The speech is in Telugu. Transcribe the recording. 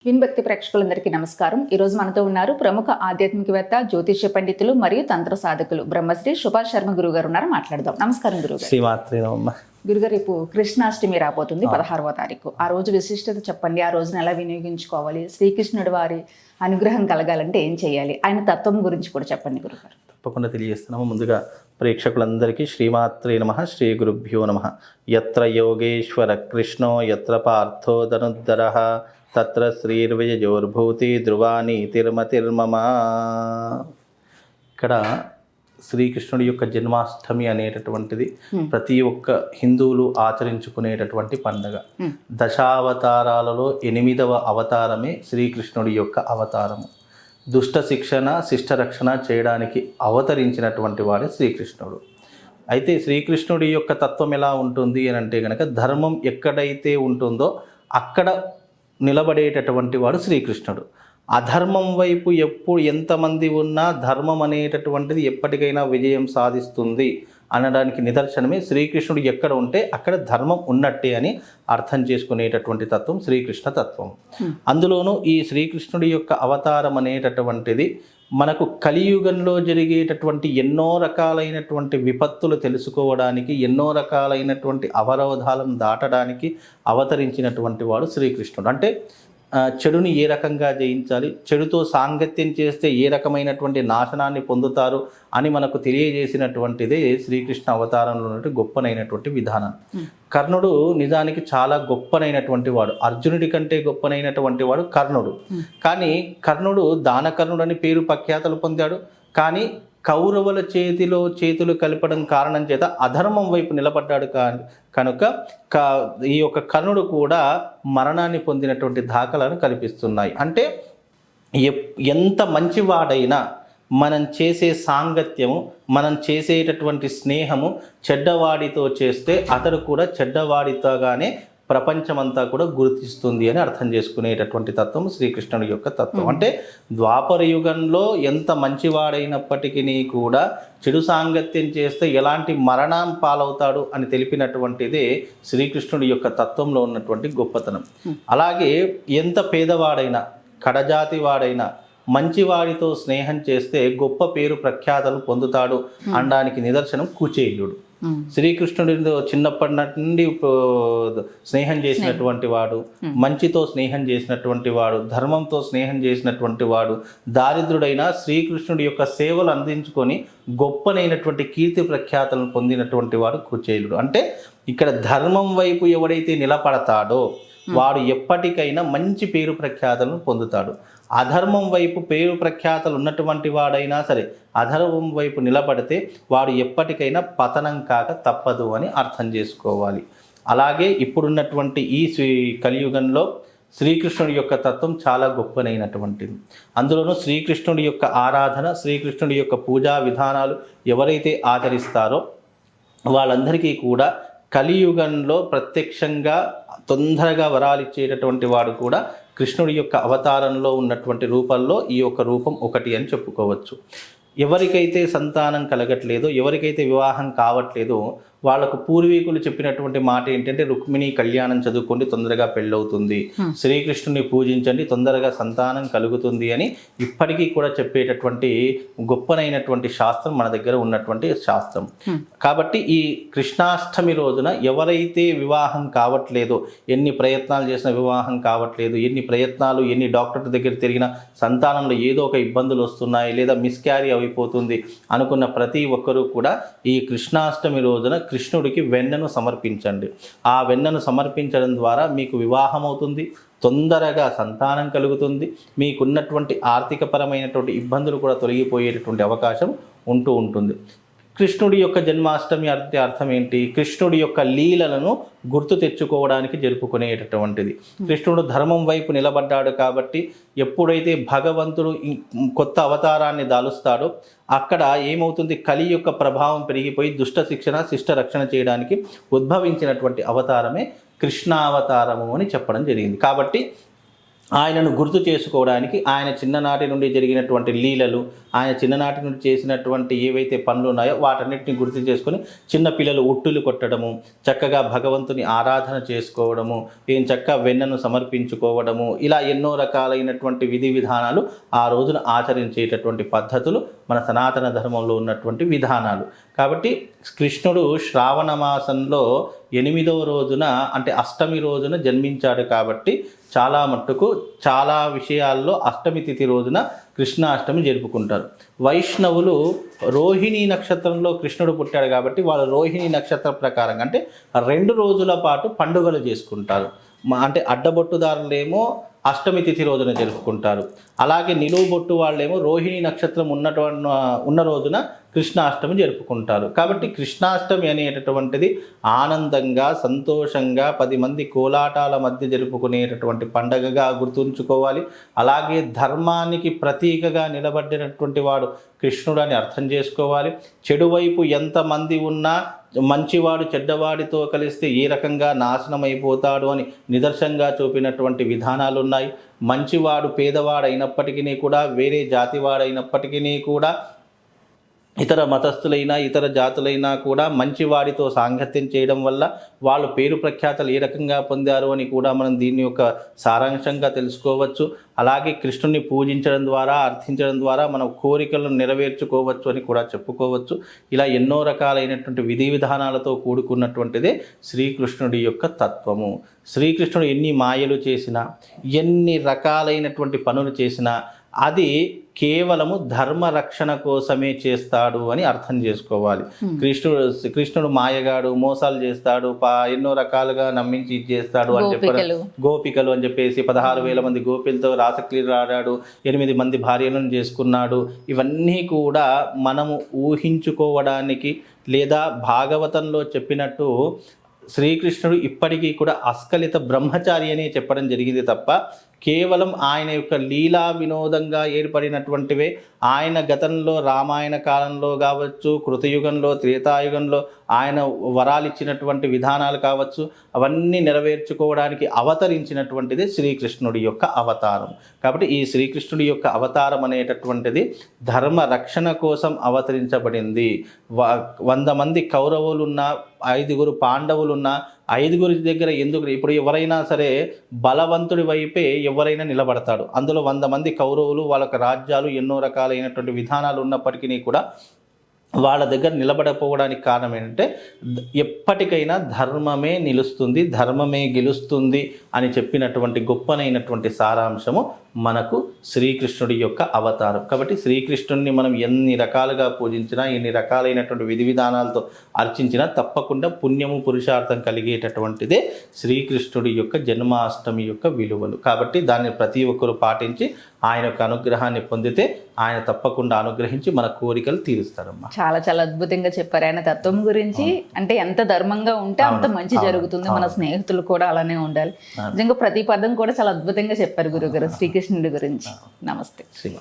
విన్భక్తి ప్రేక్షకులందరికీ నమస్కారం. ఈ రోజు మనతో ఉన్నారు ప్రముఖ ఆధ్యాత్మికవేత్త, జ్యోతిష్య పండితులు మరియు తంత్ర సాధకులు బ్రహ్మశ్రీ సుభాష్ శర్మ గురువు గారు ఉన్నారు. మాట్లాడదాం. నమస్కారం గురుగారు. గురుగారు, రేపు కృష్ణాష్టమి రాబోతుంది, 16వ తారీఖు. ఆ రోజు విశిష్టత చెప్పండి. ఆ రోజున ఎలా వినియోగించుకోవాలి? శ్రీకృష్ణుడి వారి అనుగ్రహం కలగాలంటే ఏం చేయాలి? ఆయన తత్వం గురించి కూడా చెప్పండి గురుగారు. తప్పకుండా తెలియజేస్తున్నాము. ముందుగా ప్రేక్షకులందరికీ శ్రీమాత్రే నమః, శ్రీ గురుభ్యో నమః. యత్ర యోగేశ్వర కృష్ణో యత్ర పార్థో ధనుర్ధరః తత్ర శ్రీర్విజయోర్భూతి ధ్రువాని తిర్మతిర్మమ. ఇక్కడ శ్రీకృష్ణుడి యొక్క జన్మాష్టమి అనేటటువంటిది ప్రతి ఒక్క హిందువులు ఆచరించుకునేటటువంటి పండగ. దశావతారాలలో 8వ అవతారమే శ్రీకృష్ణుడి యొక్క అవతారము. దుష్ట శిక్షణ, శిష్ట రక్షణ చేయడానికి అవతరించినటువంటి వాడే శ్రీకృష్ణుడు. అయితే శ్రీకృష్ణుడి యొక్క తత్వం ఎలా ఉంటుంది అని అంటే కనుక, ధర్మం ఎక్కడైతే ఉంటుందో అక్కడ నిలబడేటటువంటి వాడు శ్రీకృష్ణుడు. అధర్మం వైపు ఎంతమంది ఉన్నా ధర్మం అనేటటువంటిది ఎప్పటికైనా విజయం సాధిస్తుంది అనడానికి నిదర్శనమే శ్రీకృష్ణుడు ఎక్కడ ఉంటే అక్కడ ధర్మం ఉన్నట్టే అని అర్థం చేసుకునేటటువంటి తత్వం శ్రీకృష్ణ తత్వం. అందులోనూ ఈ శ్రీకృష్ణుడి యొక్క అవతారం అనేటటువంటిది మనకు కలియుగంలో జరిగేటటువంటి ఎన్నో రకాలైనటువంటి విపత్తులు తెలుసుకోవడానికి, ఎన్నో రకాలైనటువంటి అవరోధాలను దాటడానికి అవతరించినటువంటి వాడు శ్రీకృష్ణుడు. అంటే చెడుని ఏ రకంగా జయించాలి, చెడుతో సాంగత్యం చేస్తే ఏ రకమైనటువంటి నాశనాన్ని పొందుతారు అని మనకు తెలియజేసినటువంటిదే శ్రీకృష్ణ అవతారంలో ఉన్నటువంటి గొప్పనైనటువంటి విధానం. కర్ణుడు నిజానికి చాలా గొప్పనైనటువంటి వాడు. అర్జునుడి కంటే గొప్పనైనటువంటి వాడు కర్ణుడు. కానీ కర్ణుడు దానకర్ణుడు అని పేరు ప్రఖ్యాతలు పొందాడు. కానీ కౌరవుల చేతులు కలపడం కారణం చేత అధర్మం వైపు నిలబడ్డాడు. కనుక ఈ యొక్క కర్ణుడు కూడా మరణాన్ని పొందినటువంటి దాఖలను కల్పిస్తున్నాయి. అంటే ఎంత మంచివాడైనా మనం చేసే సాంగత్యము, మనం చేసేటటువంటి స్నేహము చెడ్డవాడితో చేస్తే అతడు కూడా చెడ్డవాడితోగానే ప్రపంచమంతా కూడా గుర్తిస్తుంది అని అర్థం చేసుకునేటటువంటి తత్వం శ్రీకృష్ణుడి యొక్క తత్వం. అంటే ద్వాపర యుగంలో ఎంత మంచివాడైనప్పటికీ కూడా చెడు సాంగత్యం చేస్తే ఎలాంటి మరణం పాలవుతాడు అని తెలిపినటువంటిదే శ్రీకృష్ణుడి యొక్క తత్వంలో ఉన్నటువంటి గొప్పతనం. అలాగే ఎంత పేదవాడైనా, కడజాతి వాడైనా మంచివాడితో స్నేహం చేస్తే గొప్ప పేరు ప్రఖ్యాతలు పొందుతాడు అనడానికి నిదర్శనం కుచేలుడు. శ్రీకృష్ణుడితో చిన్నప్పటి నుండి స్నేహం చేసినటువంటి వాడు, మంచితో స్నేహం చేసినటువంటి వాడు, ధర్మంతో స్నేహం చేసినటువంటి వాడు, దారిద్రుడైన శ్రీకృష్ణుడి యొక్క సేవలు అందించుకొని గొప్పనైనటువంటి కీర్తి ప్రఖ్యాతలను పొందినటువంటి వాడు కుచేలుడు. అంటే ఇక్కడ ధర్మం వైపు ఎవడైతే నిలబడతాడో వాడు ఎప్పటికైనా మంచి పేరు ప్రఖ్యాతలను పొందుతాడు. అధర్మం వైపు పేరు ప్రఖ్యాతలు ఉన్నటువంటి వాడైనా సరే అధర్మం వైపు నిలబడితే వాడు ఎప్పటికైనా పతనం కాక తప్పదు అని అర్థం చేసుకోవాలి. అలాగే ఇప్పుడున్నటువంటి ఈ కలియుగంలో శ్రీకృష్ణుడి యొక్క తత్వం చాలా గొప్పనైనటువంటిది. అందులోనూ శ్రీకృష్ణుడి యొక్క ఆరాధన, శ్రీకృష్ణుడి యొక్క పూజా విధానాలు ఎవరైతే ఆచరిస్తారో వాళ్ళందరికీ కూడా కలియుగంలో ప్రత్యక్షంగా తొందరగా వరాలిచ్చేటటువంటి వాడు కూడా కృష్ణుడి యొక్క అవతారంలో ఉన్నటువంటి రూపంలో ఈ యొక్క రూపం ఒకటి అని చెప్పుకోవచ్చు. ఎవరికైతే సంతానం కలగట్లేదో, ఎవరికైతే వివాహం కావట్లేదో వాళ్ళకు పూర్వీకులు చెప్పినటువంటి మాట ఏంటంటే, రుక్మిణి కళ్యాణం చదువుకోండి తొందరగా పెళ్ళవుతుంది, శ్రీకృష్ణుని పూజించండి తొందరగా సంతానం కలుగుతుంది అని ఇప్పటికీ కూడా చెప్పేటటువంటి గొప్పనైనటువంటి శాస్త్రం మన దగ్గర ఉన్నటువంటి శాస్త్రం. కాబట్టి ఈ కృష్ణాష్టమి రోజున ఎవరైతే వివాహం కావట్లేదో, ఎన్ని ప్రయత్నాలు చేసినా వివాహం కావట్లేదు, ఎన్ని డాక్టర్ దగ్గర తిరిగినా సంతానంలో ఏదో ఒక ఇబ్బందులు వస్తున్నాయి, లేదా మిస్క్యారీ అయిపోతుంది అనుకున్న ప్రతి ఒక్కరూ కూడా ఈ కృష్ణాష్టమి రోజున కృష్ణుడికి వెన్నను సమర్పించండి. ఆ వెన్నను సమర్పించడం ద్వారా మీకు వివాహం అవుతుంది, తొందరగా సంతానం కలుగుతుంది, మీకున్నటువంటి ఆర్థికపరమైనటువంటి ఇబ్బందులు కూడా తొలగిపోయేటటువంటి అవకాశం ఉంటుంది. కృష్ణుడి యొక్క జన్మాష్టమి అర్థం ఏంటి? కృష్ణుడి యొక్క లీలలను గుర్తు తెచ్చుకోవడానికి జరుపుకునేటటువంటిది. కృష్ణుడు ధర్మం వైపు నిలబడ్డాడు కాబట్టి ఎప్పుడైతే భగవంతుడు కొత్త అవతారాన్ని దాలుస్తాడో అక్కడ ఏమవుతుంది? కలి యొక్క ప్రభావం పెరిగిపోయి దుష్ట శిక్షణ, శిష్ట రక్షణ చేయడానికి ఉద్భవించినటువంటి అవతారమే కృష్ణావతారము అని చెప్పడం జరిగింది. కాబట్టి ఆయనను గుర్తు చేసుకోవడానికి ఆయన చిన్ననాటి నుండి జరిగినటువంటి లీలలు, ఆయన చిన్ననాటి నుండి చేసినటువంటి ఏవైతే పనులు ఉన్నాయో వాటన్నిటిని గుర్తు చేసుకొని చిన్నపిల్లలు ఉట్టులు కొట్టడము, చక్కగా భగవంతుని ఆరాధన చేసుకోవడము, ఏం చక్కగా వెన్నను సమర్పించుకోవడము, ఇలా ఎన్నో రకాలైనటువంటి విధి విధానాలు ఆ రోజున ఆచరించేటటువంటి పద్ధతులు మన సనాతన ధర్మంలో ఉన్నటువంటి విధానాలు. కాబట్టి కృష్ణుడు శ్రావణ మాసంలో 8వ రోజున అంటే అష్టమి రోజున జన్మించాడు. కాబట్టి చాలా మట్టుకు చాలా విషయాల్లో అష్టమి తిథి రోజున కృష్ణాష్టమి జరుపుకుంటారు. వైష్ణవులు రోహిణీ నక్షత్రంలో కృష్ణుడు పుట్టాడు కాబట్టి వాళ్ళు రోహిణీ నక్షత్రం ప్రకారంగా అంటే 2 రోజుల పాటు పండుగలు చేసుకుంటారు. అంటే అడ్డబొట్టుదారులేమో అష్టమి తిథి రోజున జరుపుకుంటారు. అలాగే నిలువు బొట్టు వాళ్ళేమో రోహిణీ నక్షత్రం ఉన్న రోజున కృష్ణాష్టమి జరుపుకుంటారు. కాబట్టి కృష్ణాష్టమి అనేటటువంటిది ఆనందంగా సంతోషంగా 10 మంది కోలాటాల మధ్య జరుపుకునేటటువంటి పండగగా గుర్తుంచుకోవాలి. అలాగే ధర్మానికి ప్రతీకగా నిలబడినటువంటి వాడు కృష్ణుడు అని అర్థం చేసుకోవాలి. చెడు వైపు ఎంతమంది ఉన్నా మంచివాడు చెడ్డవాడితో కలిస్తే ఏ రకంగా నాశనం అయిపోతాడు అని నిదర్శనంగా చూపినటువంటి విధానాలు ఉన్నాయి. మంచివాడు పేదవాడు అయినప్పటికీ కూడా, వేరే జాతివాడైనప్పటికీ కూడా, ఇతర మతస్థులైనా ఇతర జాతులైనా కూడా మంచివాడితో సాంగత్యం చేయడం వల్ల వాళ్ళు పేరు ప్రఖ్యాతలు ఏ రకంగా పొందారు అని కూడా మనం దీని యొక్క సారాంశంగా తెలుసుకోవచ్చు. అలాగే కృష్ణుని పూజించడం ద్వారా అర్థించడం ద్వారా మన కోరికలను నెరవేర్చుకోవచ్చు అని కూడా చెప్పుకోవచ్చు. ఇలా ఎన్నో రకాలైనటువంటి విధి విధానాలతో కూడుకున్నటువంటిదే శ్రీకృష్ణుడి యొక్క తత్వము. శ్రీకృష్ణుడు ఎన్ని మాయలు చేసినా, ఎన్ని రకాలైనటువంటి పనులు చేసినా అది కేవలము ధర్మ రక్షణ కోసమే చేస్తాడు అని అర్థం చేసుకోవాలి. కృష్ణుడు మాయగాడు, మోసాలు చేస్తాడు, ఎన్నో రకాలుగా నమ్మించి చేస్తాడు అని చెప్పారు. గోపికలు అని చెప్పేసి 16,000 మంది గోపిలతో రాసక్రీడలు ఆడాడు, 8 మంది భార్యలను చేసుకున్నాడు. ఇవన్నీ కూడా మనము ఊహించుకోవడానికి, లేదా భాగవతంలో చెప్పినట్టు శ్రీకృష్ణుడు ఇప్పటికీ కూడా అస్ఖలిత బ్రహ్మచారి అనే చెప్పడం జరిగింది తప్ప కేవలం ఆయన యొక్క లీలా వినోదంగా ఏర్పడినటువంటివే. ఆయన గతంలో రామాయణ కాలంలో కావచ్చు, కృతయుగంలో, త్రేతాయుగంలో ఆయన వరాలు ఇచ్చినటువంటి విధానాలు కావచ్చు, అవన్నీ నెరవేర్చుకోవడానికి అవతరించినటువంటిది శ్రీకృష్ణుడి యొక్క అవతారం. కాబట్టి ఈ శ్రీకృష్ణుడి యొక్క అవతారం అనేటటువంటిది ధర్మ రక్షణ కోసం అవతరించబడింది. 100 మంది కౌరవులున్నా, 5 పాండవులున్నా, 5 దగ్గర ఎందుకు ఇప్పుడు ఎవరైనా సరే బలవంతుడి వైపే ఎవరైనా నిలబడతాడు. అందులో 100 మంది కౌరవులు, వాళ్ళకి రాజ్యాలు, ఎన్నో రకాలైనటువంటి విధానాలు ఉన్నప్పటికీ కూడా వాళ్ళ దగ్గర నిలబడకపోవడానికి కారణం ఏంటంటే ఎప్పటికైనా ధర్మమే నిలుస్తుంది, ధర్మమే గెలుస్తుంది అని చెప్పినటువంటి గొప్పనైనటువంటి సారాంశము మనకు శ్రీకృష్ణుడి యొక్క అవతారం. కాబట్టి శ్రీకృష్ణుడిని మనం ఎన్ని రకాలుగా పూజించినా, ఎన్ని రకాలైనటువంటి విధి విధానాలతో అర్చించినా తప్పకుండా పుణ్యము పురుషార్థం కలిగేటటువంటిదే శ్రీకృష్ణుడి యొక్క జన్మాష్టమి యొక్క విలువలు. కాబట్టి దాన్ని ప్రతి ఒక్కరూ పాటించి ఆయన యొక్క అనుగ్రహాన్ని పొందితే ఆయన తప్పకుండా అనుగ్రహించి మన కోరికలు తీరుస్తారమ్మా. చాలా చాలా అద్భుతంగా చెప్పారు ఆయన తత్వం గురించి. అంటే ఎంత ధర్మంగా ఉంటే అంత మంచి జరుగుతుంది. మన స్నేహితులు కూడా అలానే ఉండాలి. నిజంగా ప్రతి పదం కూడా చాలా అద్భుతంగా చెప్పారు గురుగారు శ్రీకృష్ణుడి గురించి. నమస్తే. శివ.